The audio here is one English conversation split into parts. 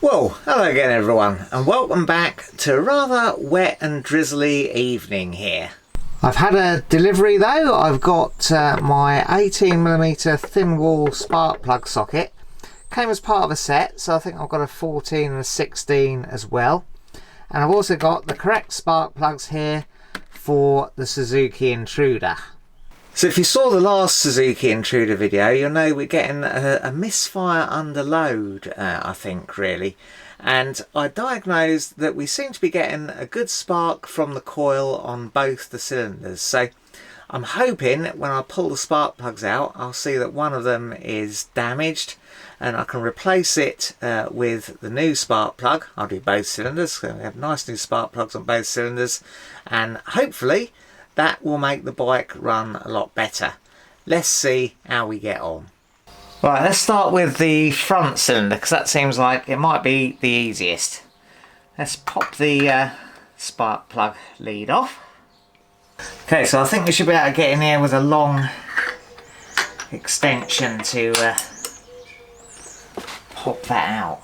Well, hello again everyone, and welcome back to a rather wet and drizzly evening here. I've had a delivery though. I've got my 18mm thin wall spark plug socket. Came as part of a set, so I think I've got a 14 and a 16 as well. And I've also got the correct spark plugs here for the Suzuki Intruder. So if you saw the last Suzuki Intruder video, you'll know we're getting a misfire under load, I think, really. And I diagnosed that we seem to be getting a good spark from the coil on both the cylinders. So I'm hoping when I pull the spark plugs out, I'll see that one of them is damaged and I can replace it with the new spark plug. I'll do both cylinders, so we have nice new spark plugs on both cylinders, and hopefully that will make the bike run a lot better. Let's see how we get on. Right, let's start with the front cylinder because that seems like it might be the easiest. Let's pop the spark plug lead off. Okay, so I think we should be able to get in here with a long extension to pop that out.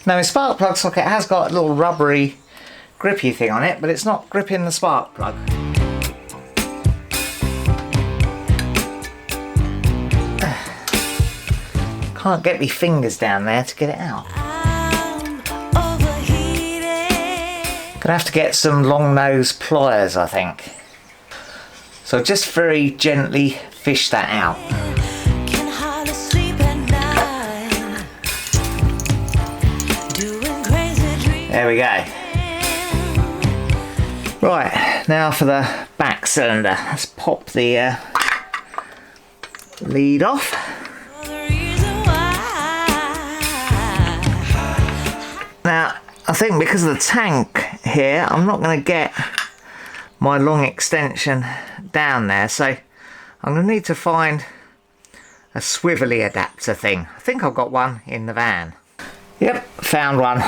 Now my spark plug socket has got a little rubbery grippy thing on it, but it's not gripping the spark plug. Can't get my fingers down there to get it out. Gonna have to get some long nose pliers, I think. So just very gently fish that out. There we go. Right, now for the back cylinder. Let's pop the lead off. Now, I think because of the tank here, I'm not going to get my long extension down there, so I'm going to need to find a swivelly adapter thing. I think I've got one in the van. Yep, found one.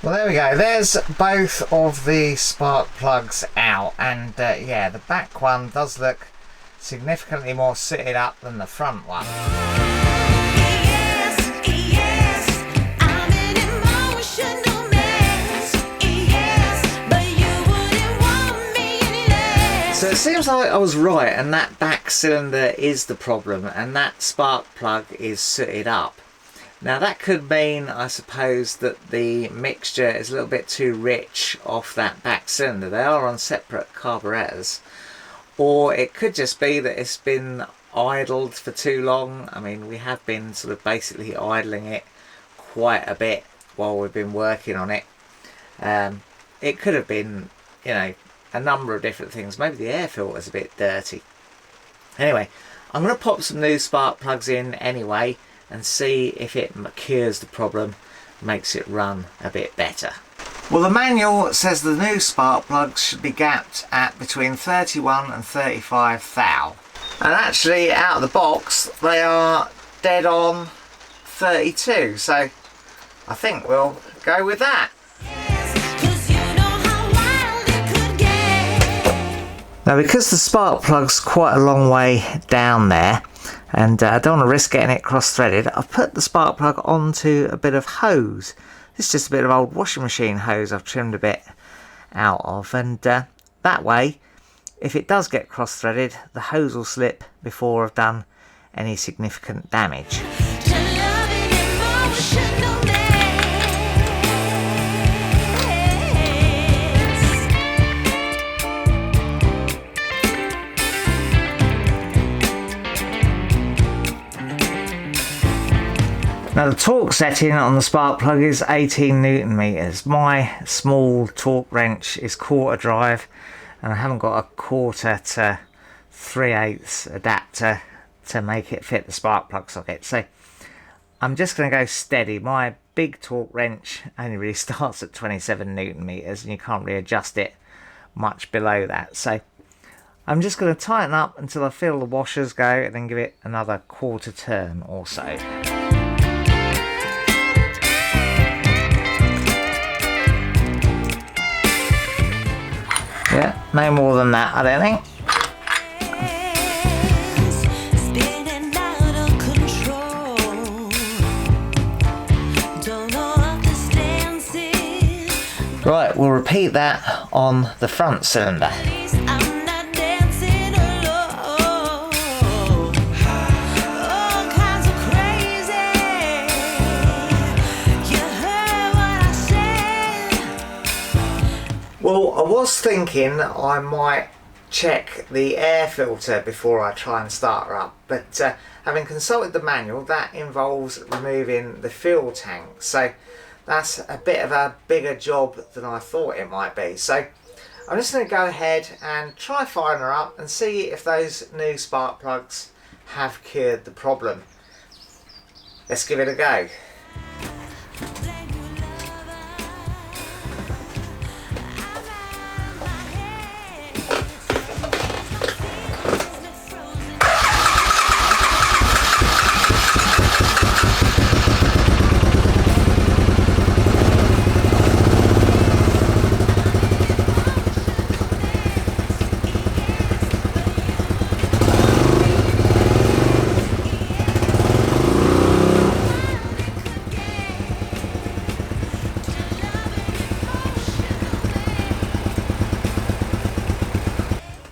Well, there we go, there's both of the spark plugs out, and yeah, the back one does look significantly more sitted up than the front one. So it seems like I was right, and that back cylinder is the problem, and that spark plug is sooted up. Now that could mean, I suppose, that the mixture is a little bit too rich off that back cylinder. They are on separate carburetors. Or it could just be that it's been idled for too long. I mean, we have been sort of basically idling it quite a bit while we've been working on it. It could have been, you know, a number of different things. Maybe the air filter's a bit dirty. Anyway, I'm going to pop some new spark plugs in anyway and see if it cures the problem, makes it run a bit better. Well, the manual says the new spark plugs should be gapped at between 31 and 35 thou. And actually, out of the box, they are dead on 32, so I think we'll go with that. Now, because the spark plug's quite a long way down there, and I don't want to risk getting it cross-threaded, I've put the spark plug onto a bit of hose. This is just a bit of old washing machine hose I've trimmed a bit out of, and that way, if it does get cross-threaded, the hose will slip before I've done any significant damage. Now the torque setting on the spark plug is 18 Newton meters. My small torque wrench is quarter drive, and I haven't got a quarter to 3/8 adapter to make it fit the spark plug socket. So I'm just going to go steady. My big torque wrench only really starts at 27 Newton meters, and you can't really adjust it much below that. So I'm just going to tighten up until I feel the washers go, and then give it another quarter turn or so. Yeah, no more than that, I don't think. Right, we'll repeat that on the front cylinder. Well, I was thinking I might check the air filter before I try and start her up, but having consulted the manual, that involves removing the fuel tank, so that's a bit of a bigger job than I thought it might be. So I'm just going to go ahead and try firing her up and see if those new spark plugs have cured the problem. Let's give it a go.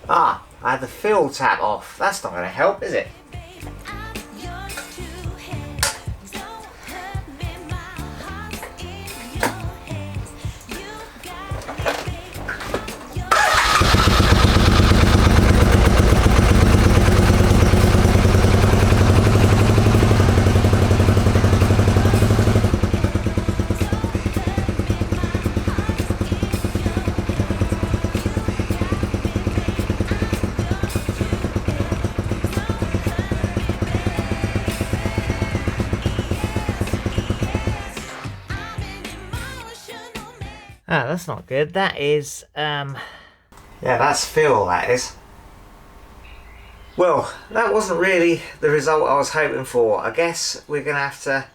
Ah, I had the fuel tap off. That's not going to help, is it? Ah, that's not good. That is, yeah, that's fuel, that is. Well, that wasn't really the result I was hoping for. I guess we're going to have to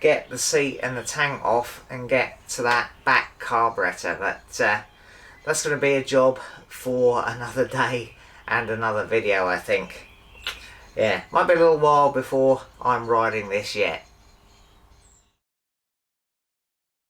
get the seat and the tank off and get to that back carburetor, but that's going to be a job for another day and another video, I think. Yeah, might be a little while before I'm riding this yet.